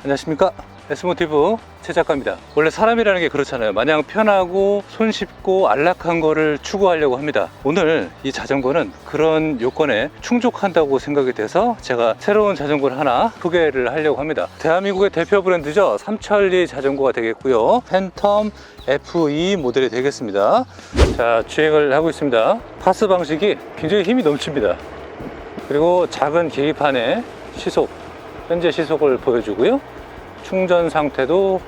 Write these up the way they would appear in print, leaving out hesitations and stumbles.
안녕하십니까, S모티브 최 작가입니다. 원래 사람이라는 게 그렇잖아요. 마냥 편하고 손쉽고 안락한 거를 추구하려고 합니다. 오늘 이 자전거는 그런 요건에 충족한다고 생각이 돼서 제가 새로운 자전거를 하나 소개를 하려고 합니다. 대한민국의 대표 브랜드죠. 삼천리 자전거가 되겠고요. 팬텀 FE 모델이 되겠습니다. 자, 주행을 하고 있습니다. 파스 방식이 굉장히 힘이 넘칩니다. 그리고 작은 계기판에 시속, 현재 시속을 보여주고요. 충전 상태도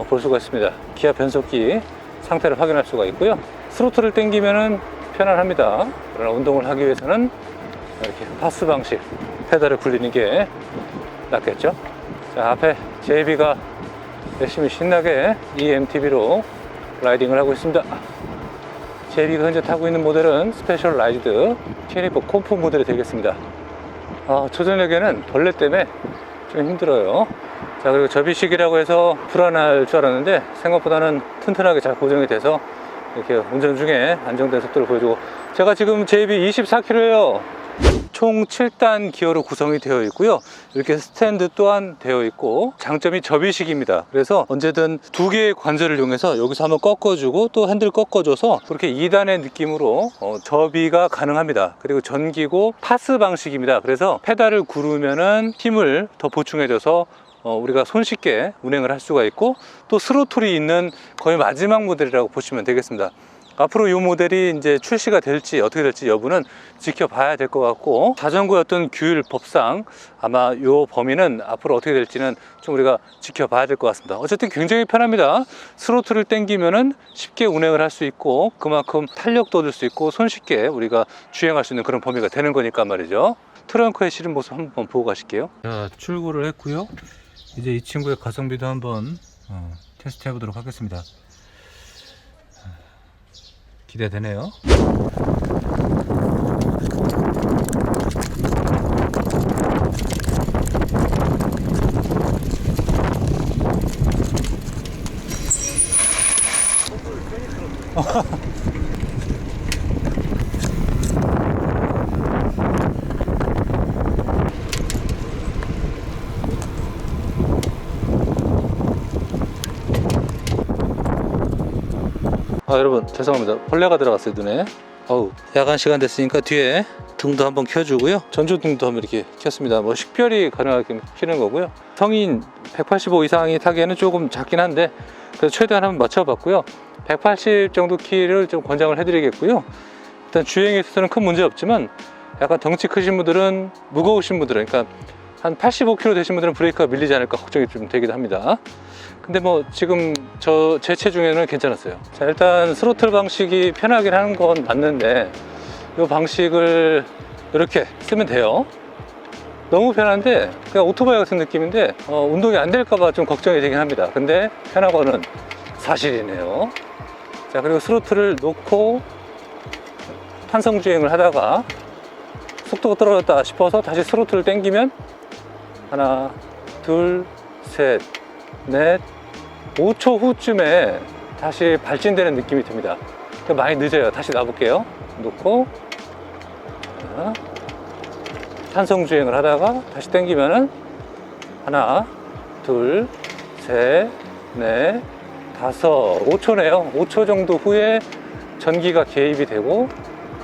볼 수가 있습니다. 기아 변속기 상태를 확인할 수가 있고요. 스로틀을 당기면은 편안합니다. 그러나 운동을 하기 위해서는 이렇게 파스 방식 페달을 굴리는 게 낫겠죠. 자, 앞에 JB가 열심히 신나게 EMTB로 라이딩을 하고 있습니다. JB가 현재 타고 있는 모델은 스페셜라이즈드 캐리버 콤프 모델이 되겠습니다. 초저녁에는 벌레 때문에 좀 힘들어요. 자, 그리고 접이식이라고 해서 불안할 줄 알았는데 생각보다는 튼튼하게 잘 고정이 돼서 이렇게 운전 중에 안정된 속도를 보여주고, 제가 지금 JB 24km예요. 총 7단 기어로 구성이 되어 있고요. 이렇게 스탠드 또한 되어 있고, 장점이 접이식입니다. 그래서 언제든 두 개의 관절을 이용해서 여기서 한번 꺾어주고 또 핸들 꺾어줘서 그렇게 2단의 느낌으로 접이가 가능합니다. 그리고 전기고 파스 방식입니다. 그래서 페달을 구르면은 힘을 더 보충해줘서 우리가 손쉽게 운행을 할 수가 있고, 또 스로틀이 있는 거의 마지막 모델이라고 보시면 되겠습니다. 앞으로 이 모델이 이제 출시가 될지 어떻게 될지 여부는 지켜봐야 될 것 같고, 자전거의 어떤 규율법상 아마 이 범위는 앞으로 어떻게 될지는 좀 우리가 지켜봐야 될 것 같습니다. 어쨌든 굉장히 편합니다. 스로틀을 당기면은 쉽게 운행을 할 수 있고, 그만큼 탄력도 얻을 수 있고 손쉽게 우리가 주행할 수 있는 그런 범위가 되는 거니까 말이죠. 트렁크에 실은 모습 한번 보고 가실게요. 자, 출고를 했고요. 이제 이 친구의 가성비도 한번 테스트 해보도록 하겠습니다. 기대되네요. 여러분 죄송합니다. 벌레가 들어갔어요, 눈에. 야간 시간 됐으니까 뒤에 등도 한번 켜주고요. 전조등도 한번 이렇게 켰습니다. 뭐 식별이 가능하게 켜는 거고요. 성인 185 이상이 타기에는 조금 작긴 한데 그래서 최대한 한번 맞춰봤고요. 180 정도 키를 좀 권장을 해드리겠고요. 일단 주행에 있어서는 큰 문제 없지만, 약간 덩치 크신 분들은, 무거우신 분들은, 그러니까 한 85kg 되신 분들은 브레이크가 밀리지 않을까 걱정이 좀 되기도 합니다. 근데 뭐 지금 제 체중에는 괜찮았어요. 자, 일단 스로틀 방식이 편하긴 하는 건 맞는데 이 방식을 이렇게 쓰면 돼요. 너무 편한데 그냥 오토바이 같은 느낌인데 운동이 안 될까봐 좀 걱정이 되긴 합니다. 근데 편하고는 사실이네요. 자, 그리고 스로틀을 놓고 탄성 주행을 하다가 속도가 떨어졌다 싶어서 다시 스로틀을 당기면 하나, 둘, 셋, 넷, 5초 후쯤에 다시 발진되는 느낌이 듭니다. 많이 늦어요. 다시 놔볼게요. 놓고 탄성 주행을 하다가 다시 당기면은 하나, 둘, 셋, 넷, 다섯, 5초네요. 5초 정도 후에 전기가 개입이 되고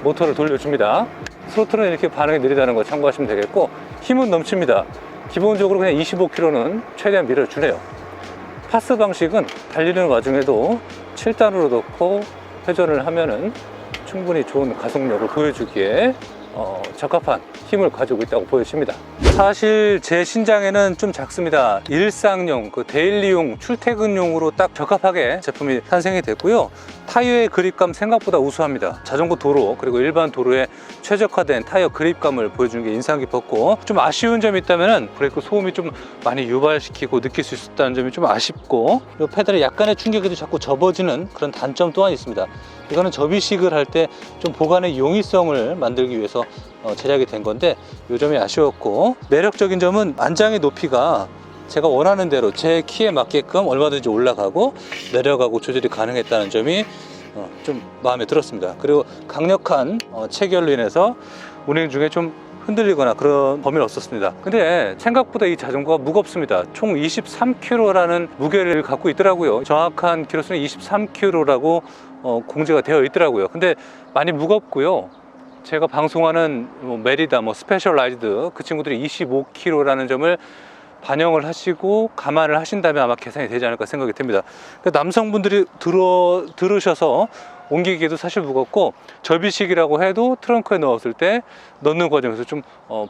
모터를 돌려줍니다. 스로틀은 이렇게 반응이 느리다는 거 참고하시면 되겠고, 힘은 넘칩니다. 기본적으로 그냥 25km는 최대한 밀어주네요. 파스 방식은 달리는 와중에도 7단으로 넣고 회전을 하면은 충분히 좋은 가속력을 보여주기에 적합한 힘을 가지고 있다고 보여집니다. 사실 제 신장에는 좀 작습니다. 일상용, 데일리용, 출퇴근용으로 딱 적합하게 제품이 탄생이 됐고요. 타이어의 그립감 생각보다 우수합니다. 자전거 도로 그리고 일반 도로에 최적화된 타이어 그립감을 보여주는 게 인상 깊었고, 좀 아쉬운 점이 있다면 브레이크 소음이 좀 많이 유발시키고 느낄 수 있었다는 점이 좀 아쉽고, 이 페달이 약간의 충격에도 자꾸 접어지는 그런 단점 또한 있습니다. 이거는 접이식을 할 때 좀 보관의 용이성을 만들기 위해서 제작이 된 건데, 이 점이 아쉬웠고, 매력적인 점은 안장의 높이가 제가 원하는 대로 제 키에 맞게끔 얼마든지 올라가고 내려가고 조절이 가능했다는 점이 좀 마음에 들었습니다. 그리고 강력한 체결로 인해서 운행 중에 좀 흔들리거나 그런 범위는 없었습니다. 근데 생각보다 이 자전거가 무겁습니다. 총 23kg라는 무게를 갖고 있더라고요. 정확한 키로수는 23kg라고 공지가 되어 있더라고요. 근데 많이 무겁고요. 제가 방송하는 메리다, 스페셜라이즈드 그 친구들이 25kg라는 점을 반영을 하시고 감안을 하신다면 아마 계산이 되지 않을까 생각이 듭니다. 남성분들이 들으셔서 옮기기에도 사실 무겁고, 접이식이라고 해도 트렁크에 넣었을 때 넣는 과정에서 좀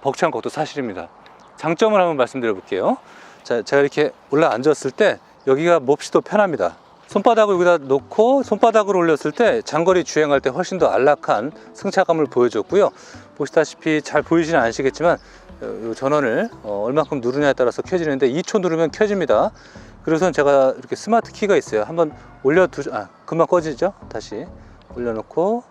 벅찬 것도 사실입니다. 장점을 한번 말씀드려 볼게요. 자, 제가 이렇게 올라 앉았을 때 여기가 몹시도 편합니다. 손바닥을 여기다 놓고 손바닥으로 올렸을 때 장거리 주행할 때 훨씬 더 안락한 승차감을 보여줬고요. 보시다시피 잘 보이지는 않으시겠지만 이 전원을 얼마큼 누르냐에 따라서 켜지는데 2초 누르면 켜집니다. 그래서 제가 이렇게 스마트 키가 있어요. 한번 금방 꺼지죠. 다시 올려놓고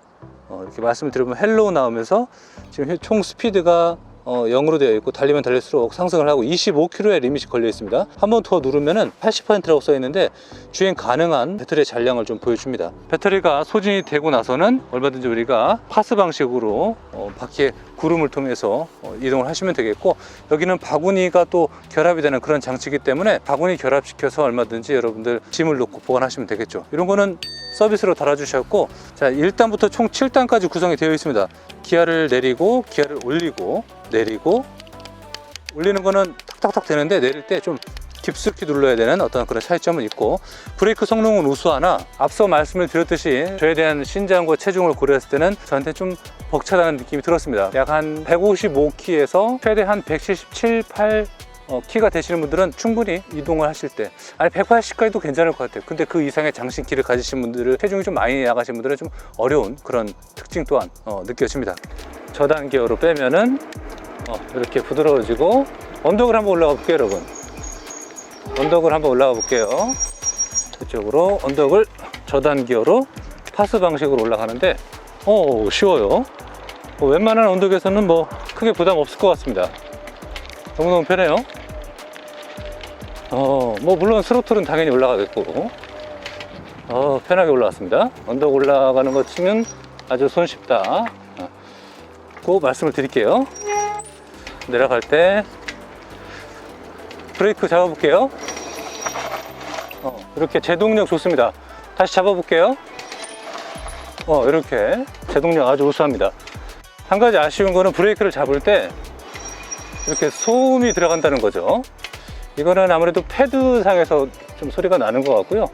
이렇게 말씀을 드리면 헬로우 나오면서 지금 총 스피드가 0으로 되어 있고, 달리면 달릴수록 상승을 하고 25km의 리밋이 걸려 있습니다. 한 번 더 누르면은 80%라고 써 있는데 주행 가능한 배터리의 잔량을 좀 보여줍니다. 배터리가 소진이 되고 나서는 얼마든지 우리가 파스 방식으로 바퀴에 구름을 통해서 이동을 하시면 되겠고, 여기는 바구니가 또 결합이 되는 그런 장치이기 때문에 바구니 결합시켜서 얼마든지 여러분들 짐을 놓고 보관하시면 되겠죠. 이런 거는 서비스로 달아주셨고, 자, 1단부터 총 7단까지 구성이 되어 있습니다. 기아를 내리고 기아를 올리고 내리고, 올리는 거는 탁탁탁 되는데 내릴 때 좀 깊숙이 눌러야 되는 어떤 그런 차이점은 있고, 브레이크 성능은 우수하나 앞서 말씀을 드렸듯이 저에 대한 신장과 체중을 고려했을 때는 저한테 좀 벅차다는 느낌이 들었습니다. 약 한 155키에서 최대 한 177, 8 키가 되시는 분들은 충분히 이동을 하실 때, 아니 180까지도 괜찮을 것 같아요. 근데 그 이상의 장신 키를 가지신 분들은, 체중이 좀 많이 나가신 분들은 좀 어려운 그런 특징 또한 느껴집니다. 저단 기어로 빼면은 이렇게 부드러워지고, 언덕을 한번 올라가 볼게요, 여러분. 언덕을 한번 올라가 볼게요. 이쪽으로 언덕을 저단 기어로 파스 방식으로 올라가는데 쉬워요. 웬만한 언덕에서는 크게 부담 없을 것 같습니다. 너무너무 편해요. 물론 스로틀은 당연히 올라가겠고, 편하게 올라왔습니다. 언덕 올라가는 것 치면 아주 손쉽다 고 말씀을 드릴게요. 내려갈 때 브레이크 잡아볼게요. 이렇게 제동력 좋습니다. 다시 잡아볼게요. 이렇게 제동력 아주 우수합니다. 한 가지 아쉬운 거는 브레이크를 잡을 때 이렇게 소음이 들어간다는 거죠. 이거는 아무래도 패드 상에서 좀 소리가 나는 것 같고요.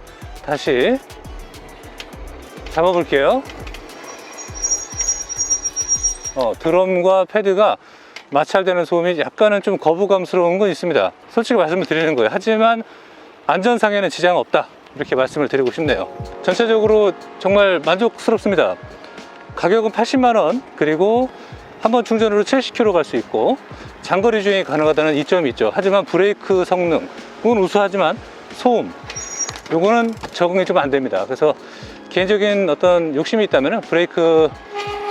다시 잡아볼게요. 드럼과 패드가 마찰되는 소음이 약간은 좀 거부감스러운 건 있습니다. 솔직히 말씀을 드리는 거예요. 하지만 안전상에는 지장은 없다, 이렇게 말씀을 드리고 싶네요. 전체적으로 정말 만족스럽습니다. 가격은 80만원, 그리고 한번 충전으로 70km 갈 수 있고 장거리 주행이 가능하다는 이점이 있죠. 하지만 브레이크 성능은 우수하지만 소음, 요거는 적응이 좀 안 됩니다. 그래서 개인적인 어떤 욕심이 있다면 브레이크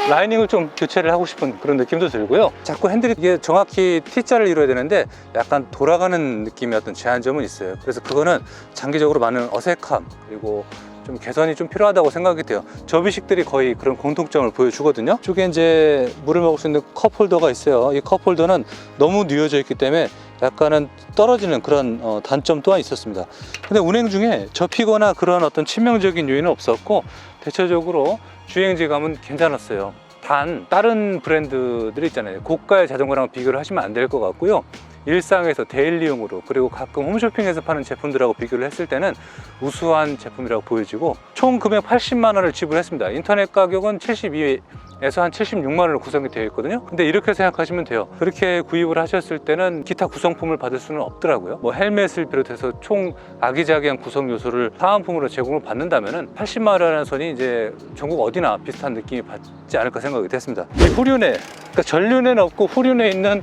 라이닝을 좀 교체를 하고 싶은 그런 느낌도 들고요. 자꾸 핸들이 이게 정확히 T자를 이루어야 되는데 약간 돌아가는 느낌의 어떤 제한점은 있어요. 그래서 그거는 장기적으로 많은 어색함, 그리고 좀 개선이 좀 필요하다고 생각이 돼요. 접이식들이 거의 그런 공통점을 보여주거든요. 이쪽에 이제 물을 먹을 수 있는 컵홀더가 있어요. 이 컵홀더는 너무 뉘어져 있기 때문에 약간은 떨어지는 그런 단점 또한 있었습니다. 근데 운행 중에 접히거나 그런 어떤 치명적인 요인은 없었고 대체적으로 주행질감은 괜찮았어요. 단 다른 브랜드들 있잖아요. 고가의 자전거랑 비교를 하시면 안 될 것 같고요. 일상에서 데일리용으로 그리고 가끔 홈쇼핑에서 파는 제품들하고 비교를 했을 때는 우수한 제품이라고 보여지고 총 금액 80만 원을 지불했습니다. 인터넷 가격은 72에서 한 76만 원으로 구성이 되어 있거든요. 근데 이렇게 생각하시면 돼요. 그렇게 구입을 하셨을 때는 기타 구성품을 받을 수는 없더라고요. 뭐 헬멧을 비롯해서 총 아기자기한 구성 요소를 사은품으로 제공을 받는다면은 80만 원이라는 선이 이제 전국 어디나 비슷한 느낌이 받지 않을까 생각이 됐습니다. 이 후륜에, 그러니까 전륜에는 없고 후륜에 있는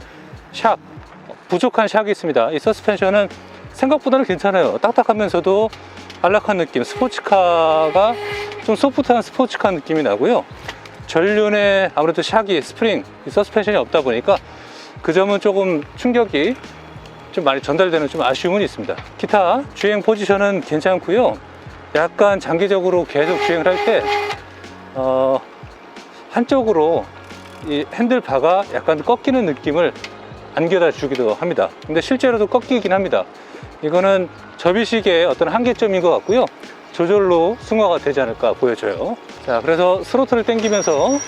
샥, 부족한 샥이 있습니다. 이 서스펜션은 생각보다는 괜찮아요. 딱딱하면서도 안락한 느낌, 스포츠카가 좀 소프트한 스포츠카 느낌이 나고요. 전륜에 아무래도 샥이, 스프링, 이 서스펜션이 없다 보니까 그 점은 조금 충격이 좀 많이 전달되는 좀 아쉬움은 있습니다. 기타 주행 포지션은 괜찮고요. 약간 장기적으로 계속 주행을 할 때 한쪽으로 이 핸들바가 약간 꺾이는 느낌을 안겨다 주기도 합니다. 근데 실제로도 꺾이긴 합니다. 이거는 접이식의 어떤 한계점인 것 같고요. 조절로 승화가 되지 않을까 보여져요. 자, 그래서 스로틀을 당기면서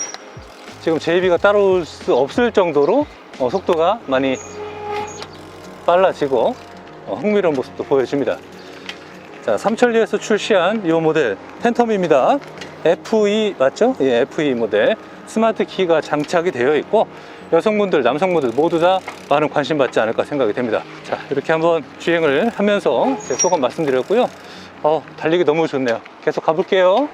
지금 제이비가 따라올 수 없을 정도로 속도가 많이 빨라지고 흥미로운 모습도 보여줍니다. 자, 삼천리에서 출시한 이 모델 팬텀입니다. FE 맞죠? 예, FE 모델. 스마트 키가 장착이 되어 있고 여성분들, 남성분들 모두 다 많은 관심 받지 않을까 생각이 됩니다. 자, 이렇게 한번 주행을 하면서 제 소감 말씀드렸고요. 달리기 너무 좋네요. 계속 가볼게요.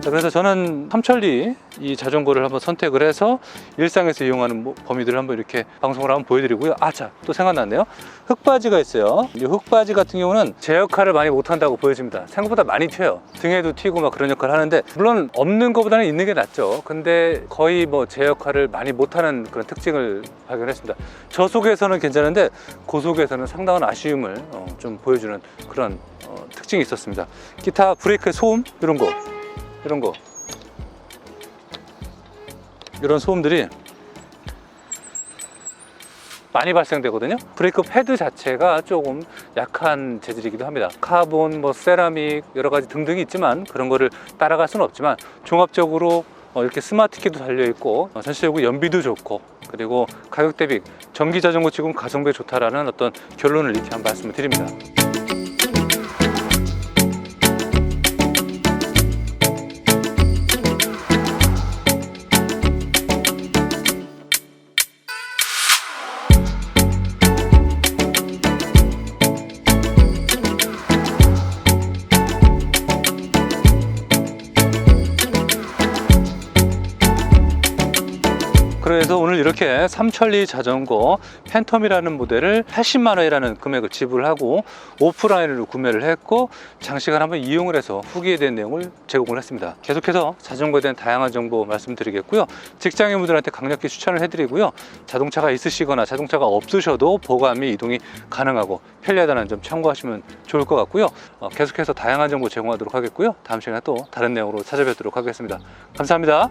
자, 그래서 저는 삼천리 이 자전거를 한번 선택을 해서 일상에서 이용하는 범위들을 한번 이렇게 방송을 한번 보여드리고요. 자, 또 생각났네요. 흙바지가 있어요. 이 흙바지 같은 경우는 제 역할을 많이 못한다고 보여집니다. 생각보다 많이 튀어요. 등에도 튀고 막 그런 역할을 하는데, 물론 없는 것보다는 있는 게 낫죠. 근데 거의 뭐 제 역할을 많이 못하는 그런 특징을 발견했습니다. 저속에서는 괜찮은데 고속에서는 상당한 아쉬움을 좀 보여주는 그런 특징이 있었습니다. 기타 브레이크의 소음 이런 거 이런 소음들이 많이 발생되거든요. 브레이크 패드 자체가 조금 약한 재질이기도 합니다. 카본, 뭐 세라믹 여러 가지 등등이 있지만 그런 거를 따라갈 수는 없지만 종합적으로 이렇게 스마트 키도 달려 있고 전체적으로 연비도 좋고 그리고 가격 대비 전기 자전거 치고는 가성비가 좋다라는 어떤 결론을 이렇게 한 말씀을 드립니다. 그래서 오늘 이렇게 삼천리 자전거 팬텀이라는 모델을 80만 원이라는 금액을 지불하고 오프라인으로 구매를 했고 장시간 한번 이용을 해서 후기에 대한 내용을 제공을 했습니다. 계속해서 자전거에 대한 다양한 정보 말씀드리겠고요. 직장인분들한테 강력히 추천을 해드리고요. 자동차가 있으시거나 자동차가 없으셔도 보관 및 이동이 가능하고 편리하다는 점 참고하시면 좋을 것 같고요. 계속해서 다양한 정보 제공하도록 하겠고요. 다음 시간에 또 다른 내용으로 찾아뵙도록 하겠습니다. 감사합니다.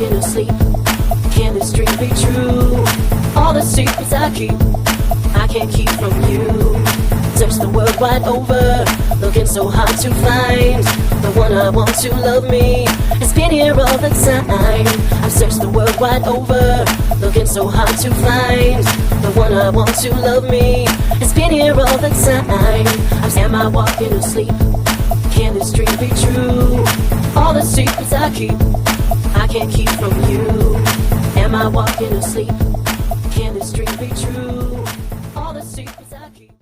walking asleep? Can this dream be true? All the secrets I keep, I can't keep from you. Search the world wide over, looking so hard to find the one I want to love me. It's been here all the time. I've searched the world wide over, looking so hard to find the one I want to love me. It's been here all the time. Am I walking asleep? Can this dream be true? All the secrets I keep, I can't keep from you. Am I walking asleep? Can this dream be true?